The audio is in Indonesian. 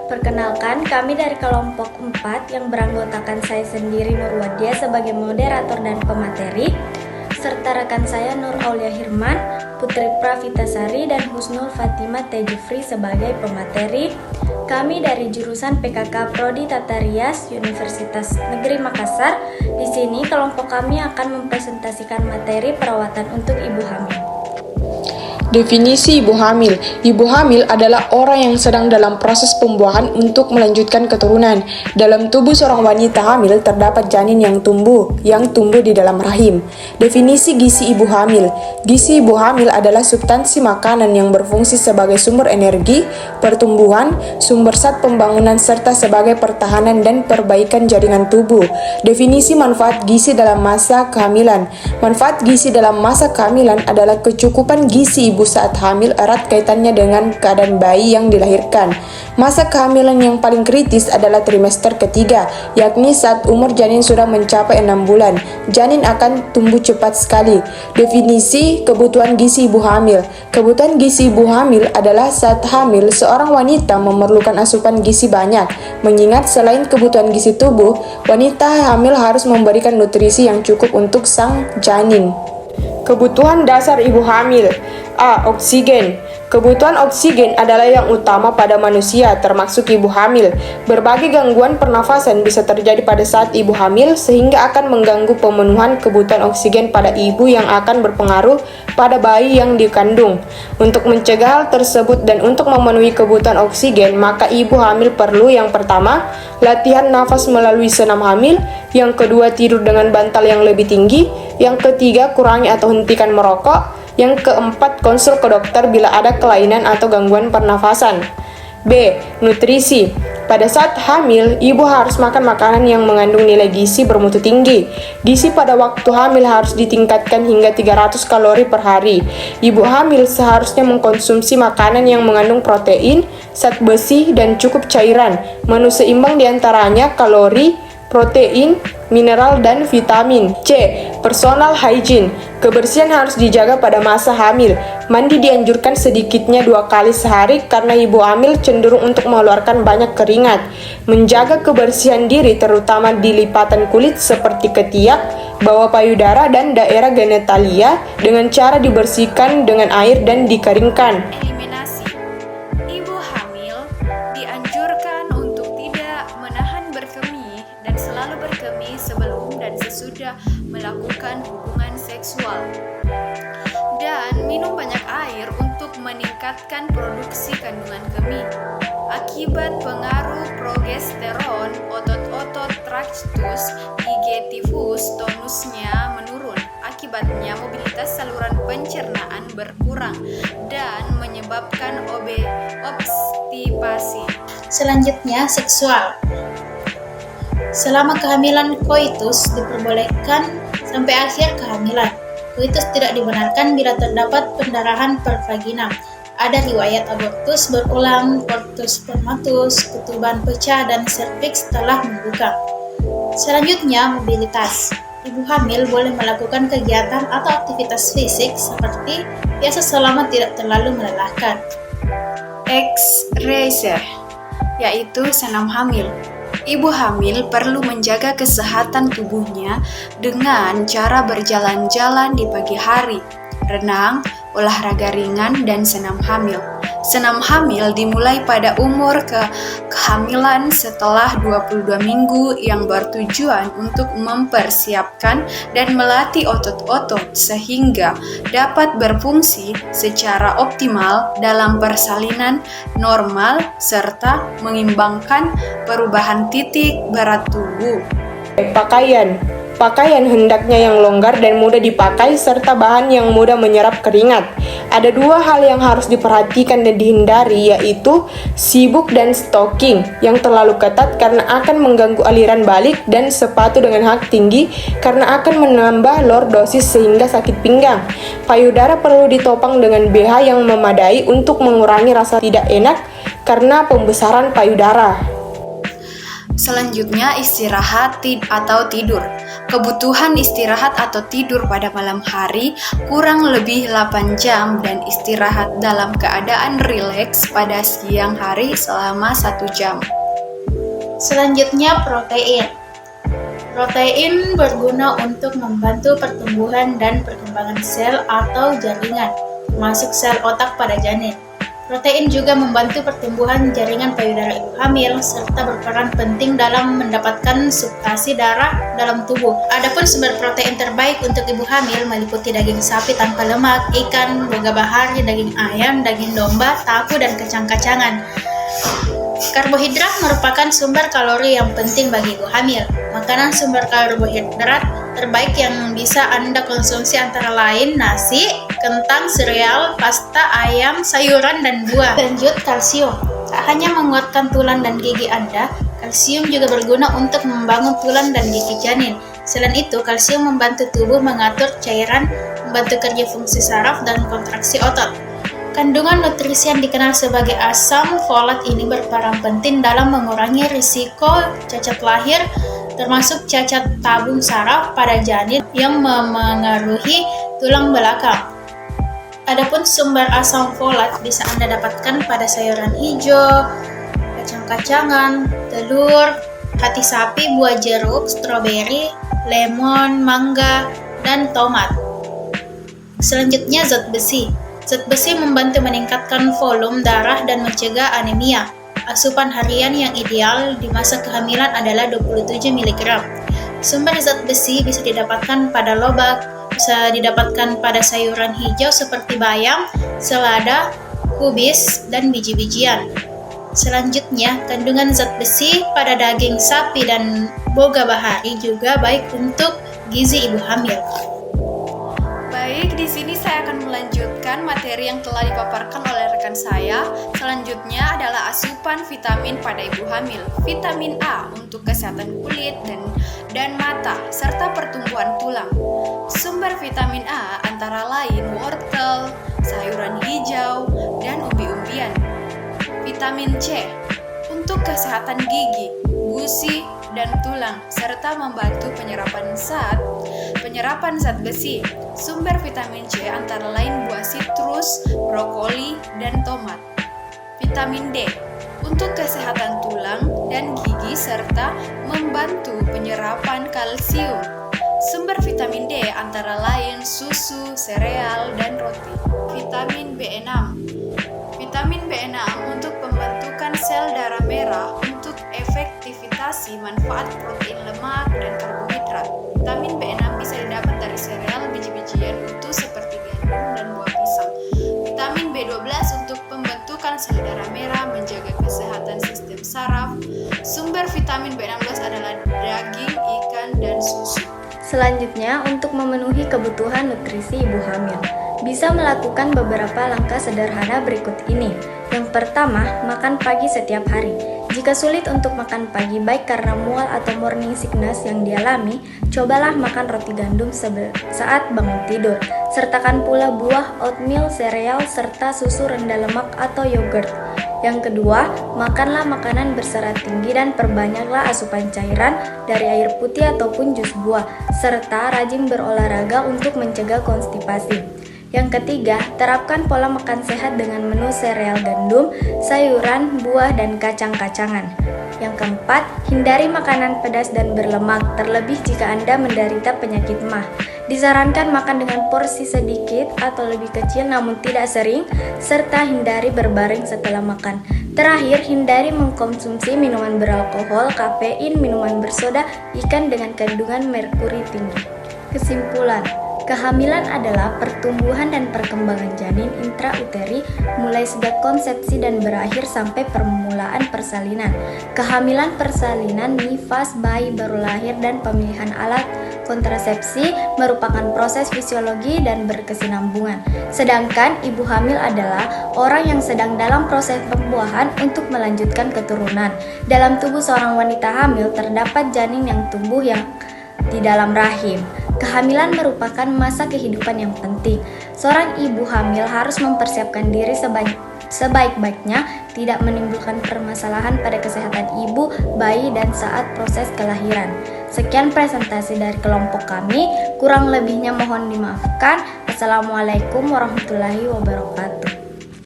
Perkenalkan, kami dari kelompok 4 yang beranggotakan saya sendiri Nurwadia sebagai moderator dan pemateri, serta rekan saya Nur Aulia Hirman, Putri Pravitasari, dan Husnul Fatimah Tejufri sebagai pemateri. Kami dari jurusan PKK Prodi Tata Rias Universitas Negeri Makassar. Di sini kelompok kami akan mempresentasikan materi perawatan untuk ibu hamil. Definisi ibu hamil. Ibu hamil adalah orang yang sedang dalam proses pembuahan untuk melanjutkan keturunan. Dalam tubuh seorang wanita hamil terdapat janin yang tumbuh di dalam rahim. Definisi gizi ibu hamil. Gizi ibu hamil adalah substansi makanan yang berfungsi sebagai sumber energi, pertumbuhan, sumber zat pembangunan serta sebagai pertahanan dan perbaikan jaringan tubuh. Definisi manfaat gizi dalam masa kehamilan. Manfaat gizi dalam masa kehamilan adalah kecukupan gizi ibu saat hamil erat kaitannya dengan keadaan bayi yang dilahirkan. Masa kehamilan yang paling kritis adalah trimester ketiga, yakni saat umur janin sudah mencapai 6 bulan. Janin akan tumbuh cepat sekali. Definisi kebutuhan gizi ibu hamil. Kebutuhan gizi ibu hamil adalah saat hamil, seorang wanita memerlukan asupan gizi banyak. Mengingat selain kebutuhan gizi tubuh, wanita hamil harus memberikan nutrisi yang cukup untuk sang janin. Kebutuhan dasar ibu hamil. A. Oksigen. Kebutuhan oksigen adalah yang utama pada manusia, termasuk ibu hamil. Berbagai gangguan pernafasan bisa terjadi pada saat ibu hamil, sehingga akan mengganggu pemenuhan kebutuhan oksigen pada ibu yang akan berpengaruh pada bayi yang dikandung. Untuk mencegah hal tersebut dan untuk memenuhi kebutuhan oksigen, maka ibu hamil perlu yang pertama, latihan nafas melalui senam hamil, yang kedua, tidur dengan bantal yang lebih tinggi, yang ketiga, kurangi atau hentikan merokok, yang keempat, konsul ke dokter bila ada kelainan atau gangguan pernafasan. B. Nutrisi. Pada saat hamil, ibu harus makan makanan yang mengandung nilai gizi bermutu tinggi. Gizi pada waktu hamil harus ditingkatkan hingga 300 kalori per hari. Ibu hamil seharusnya mengkonsumsi makanan yang mengandung protein, zat besi, dan cukup cairan. Menu seimbang diantaranya kalori, protein, mineral, dan vitamin. C. Personal hygiene. Kebersihan harus dijaga pada masa hamil. Mandi dianjurkan sedikitnya 2 kali sehari karena ibu hamil cenderung untuk mengeluarkan banyak keringat. Menjaga kebersihan diri terutama di lipatan kulit seperti ketiak, bawah payudara, dan daerah genitalia dengan cara dibersihkan dengan air dan dikeringkan. Eliminasi. Ibu hamil dianjurkan untuk tidak menahan berkemih dan selalu berkemih sebelum dan sesudah melakukan hubungan seksual. Dan minum banyak air untuk meningkatkan produksi kandungan kemih. Akibat pengaruh progesteron, otot-otot tractus digestivus tonusnya menurun. Akibatnya mobilitas saluran pencernaan berkurang dan menyebabkan obstipasi. Selanjutnya, seksual. Selama kehamilan, koitus diperbolehkan sampai akhir kehamilan. Koitus tidak dibenarkan bila terdapat pendarahan per vagina. Ada riwayat abortus berulang, portus spermatus, ketuban pecah, dan serviks telah membuka. Selanjutnya, mobilitas. Ibu hamil boleh melakukan kegiatan atau aktivitas fisik seperti biasa selama tidak terlalu melelahkan. Exercise, yaitu senam hamil. Ibu hamil perlu menjaga kesehatan tubuhnya dengan cara berjalan-jalan di pagi hari, renang, olahraga ringan, dan senam hamil. Senam hamil dimulai pada umur kehamilan setelah 22 minggu yang bertujuan untuk mempersiapkan dan melatih otot-otot sehingga dapat berfungsi secara optimal dalam persalinan normal serta mengimbangkan perubahan titik berat tubuh. Pakaian. Pakaian hendaknya yang longgar dan mudah dipakai serta bahan yang mudah menyerap keringat. Ada 2 hal yang harus diperhatikan dan dihindari, yaitu sibuk dan stocking yang terlalu ketat karena akan mengganggu aliran balik, dan sepatu dengan hak tinggi karena akan menambah lordosis sehingga sakit pinggang. Payudara perlu ditopang dengan BH yang memadai untuk mengurangi rasa tidak enak karena pembesaran payudara. Selanjutnya istirahat atau tidur. Kebutuhan istirahat atau tidur pada malam hari kurang lebih 8 jam dan istirahat dalam keadaan rileks pada siang hari selama 1 jam. Selanjutnya protein. Protein berguna untuk membantu pertumbuhan dan perkembangan sel atau jaringan, termasuk sel otak pada janin. Protein juga membantu pertumbuhan jaringan payudara ibu hamil serta berperan penting dalam mendapatkan suplasi darah dalam tubuh. Adapun sumber protein terbaik untuk ibu hamil meliputi daging sapi tanpa lemak, ikan, boga bahari, daging ayam, daging domba, tahu, dan kacang-kacangan. Karbohidrat merupakan sumber kalori yang penting bagi ibu hamil. Makanan sumber karbohidrat terbaik yang bisa Anda konsumsi antara lain nasi, kentang, sereal, pasta, ayam, sayuran, dan buah. Lanjut, kalsium. Tak hanya menguatkan tulang dan gigi Anda, kalsium juga berguna untuk membangun tulang dan gigi janin. Selain itu, kalsium membantu tubuh mengatur cairan, membantu kerja fungsi saraf dan kontraksi otot. Kandungan nutrisi yang dikenal sebagai asam folat ini berperan penting dalam mengurangi risiko cacat lahir, termasuk cacat tabung saraf pada janin yang memengaruhi tulang belakang. Adapun sumber asam folat bisa Anda dapatkan pada sayuran hijau, kacang-kacangan, telur, hati sapi, buah jeruk, stroberi, lemon, mangga, dan tomat. Selanjutnya zat besi. Zat besi membantu meningkatkan volume darah dan mencegah anemia. Asupan harian yang ideal di masa kehamilan adalah 27 mg. Sumber zat besi bisa didapatkan pada lobak, bisa didapatkan pada sayuran hijau seperti bayam, selada, kubis, dan biji-bijian. Selanjutnya, kandungan zat besi pada daging sapi dan boga bahari juga baik untuk gizi ibu hamil. Baik, di sini saya akan melanjutkan materi yang telah dipaparkan oleh rekan saya. Selanjutnya adalah asupan vitamin pada ibu hamil. Vitamin A untuk kesehatan kulit dan mata serta pertumbuhan tulang. Sumber vitamin A antara lain wortel, sayuran hijau, dan umbi-umbian. Vitamin C untuk kesehatan gigi, gusi, dan tulang serta membantu penyerapan zat besi. Sumber vitamin C antara lain buah sitrus, brokoli, dan tomat. Vitamin D untuk kesehatan tulang dan gigi serta membantu penyerapan kalsium. Sumber vitamin D antara lain susu, sereal, dan roti. Vitamin B6. Vitamin B6 untuk pembentukan sel darah merah untuk efektivitas manfaat protein lemak dan karbohidrat. Vitamin B6 bisa didapat dari sereal, biji-bijian utuh seperti gandum dan buah pisang. Vitamin B12 untuk pembentukan sel darah merah, menjaga kesehatan sistem saraf. Sumber vitamin B16 adalah daging, ikan, dan susu. Selanjutnya, untuk memenuhi kebutuhan nutrisi ibu hamil, bisa melakukan beberapa langkah sederhana berikut ini. Yang pertama, makan pagi setiap hari. Jika sulit untuk makan pagi baik karena mual atau morning sickness yang dialami, cobalah makan roti gandum saat bangun tidur. Sertakan pula buah, oatmeal, sereal, serta susu rendah lemak atau yogurt. Yang kedua, makanlah makanan berserat tinggi dan perbanyaklah asupan cairan dari air putih ataupun jus buah, serta rajin berolahraga untuk mencegah konstipasi. Yang ketiga, terapkan pola makan sehat dengan menu sereal gandum, sayuran, buah, dan kacang-kacangan. Yang keempat, hindari makanan pedas dan berlemak, terlebih jika Anda menderita penyakit MAH. Disarankan makan dengan porsi sedikit atau lebih kecil namun tidak sering, serta hindari berbaring setelah makan. Terakhir, hindari mengkonsumsi minuman beralkohol, kafein, minuman bersoda, ikan dengan kandungan merkuri tinggi. Kesimpulan, kehamilan adalah pertumbuhan dan perkembangan janin intrauteri mulai sejak konsepsi dan berakhir sampai permulaan persalinan. Kehamilan persalinan, nifas, bayi baru lahir, dan pemilihan alat kontrasepsi merupakan proses fisiologi dan berkesinambungan. Sedangkan ibu hamil adalah orang yang sedang dalam proses pembuahan untuk melanjutkan keturunan. Dalam tubuh seorang wanita hamil terdapat janin yang tumbuh di dalam rahim. Kehamilan merupakan masa kehidupan yang penting. Seorang ibu hamil harus mempersiapkan diri sebaik-baiknya, tidak menimbulkan permasalahan pada kesehatan ibu, bayi, dan saat proses kelahiran. Sekian presentasi dari kelompok kami, kurang lebihnya mohon dimaafkan. Assalamualaikum warahmatullahi wabarakatuh.